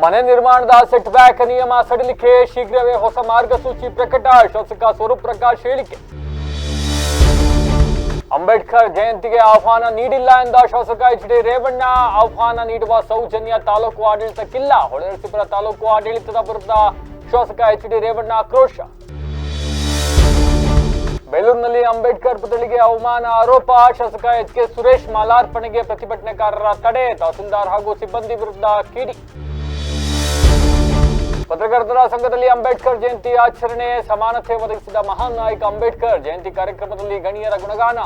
ಮನೆ ನಿರ್ಮಾಣದ ಸೆಟ್ ಬ್ಯಾಕ್ ನಿಯಮ ಸಡಿಲಿಕೆ ಶೀಘ್ರವೇ ಹೊಸ ಮಾರ್ಗಸೂಚಿ ಪ್ರಕಟ, ಶಾಸಕ ಸ್ವರೂಪ್ ಪ್ರಕಾಶ್ ಹೇಳಿಕೆ. ಅಂಬೇಡ್ಕರ್ ಜಯಂತಿಗೆ ಆಹ್ವಾನ ನೀಡಿಲ್ಲ ಎಂದ ಶಾಸಕ HD ರೇವಣ್ಣ, ಆಹ್ವಾನ ನೀಡುವ ಸೌಜನ್ಯ ತಾಲೂಕು ಆಡಳಿತಕ್ಕಿಲ್ಲ. ಹೊಳೆನರಸೀಪುರ ತಾಲೂಕು ಆಡಳಿತದ ವಿರುದ್ಧ ಶಾಸಕ HD ರೇವಣ್ಣ ಆಕ್ರೋಶ. ಬೇಲೂರಿನಲ್ಲಿ ಅಂಬೇಡ್ಕರ್ ಪುತ್ಥಳಿಗೆ ಅವಮಾನ ಆರೋಪ, ಶಾಸಕ HK ಸುರೇಶ್ ಮಾಲಾರ್ಪಣೆಗೆ ಪ್ರತಿಭಟನೆಕಾರರ ತಡೆ, ತಹಸೀಲ್ದಾರ್ ಹಾಗೂ ಸಿಬ್ಬಂದಿ ವಿರುದ್ಧ ಕಿಡಿ. ಪತ್ರಕರ್ತರ ಸಂಘದಲ್ಲಿ ಅಂಬೇಡ್ಕರ್ ಜಯಂತಿ ಆಚರಣೆ, ಸಮಾನತೆ ಒದಗಿಸಿದ ಮಹಾನ್ ನಾಯಕ ಅಂಬೇಡ್ಕರ್ ಜಯಂತಿ ಕಾರ್ಯಕ್ರಮದಲ್ಲಿ ಗಣ್ಯರ ಗುಣಗಾನ.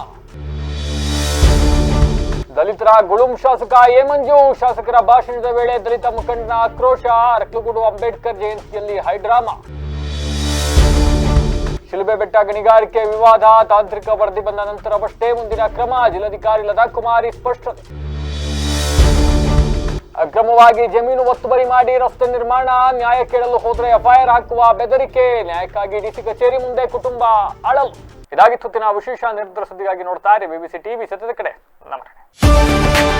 ದಲಿತರ ಗುಳುಂ ಶಾಸಕ ಎ ಮಂಜು, ಶಾಸಕರ ಭಾಷಣದ ವೇಳೆ ದಲಿತ ಮುಖಂಡನ ಆಕ್ರೋಶ, ಅರಕಲಗೂಡು ಅಂಬೇಡ್ಕರ್ ಜಯಂತಿಯಲ್ಲಿ ಹೈಡ್ರಾಮಾ. ಶಿಲುಬೆ ಬೆಟ್ಟ ಗಣಿಗಾರಿಕೆ ವಿವಾದ, ತಾಂತ್ರಿಕ ವರದಿ ಬಂದ ನಂತರವಷ್ಟೇ ಮುಂದಿನ ಕ್ರಮ, ಜಿಲ್ಲಾಧಿಕಾರಿ ಲತಾ ಕುಮಾರಿ ಸ್ಪಷ್ಟನೆ. ಅಕ್ರಮವಾಗಿ ಜಮೀನು ಒತ್ತುವರಿ ಮಾಡಿ ರಸ್ತೆ ನಿರ್ಮಾಣ, ನ್ಯಾಯ ಕೇಳಲು ಹೋದ್ರೆ FIR ಹಾಕುವ ಬೆದರಿಕೆ, ನ್ಯಾಯಕ್ಕಾಗಿ DC ಕಚೇರಿ ಮುಂದೆ ಕುಟುಂಬ ಅಳಲು. ಇದಾಗಿತ್ತು ವಿಶೇಷ ನಿರಂತರ ಸುದ್ದಿಗಾಗಿ ನೋಡ್ತಾ ಇರಿ BBC TV ಸತ್ಯದ ಕಡೆ. ನಮಸ್ಕಾರ.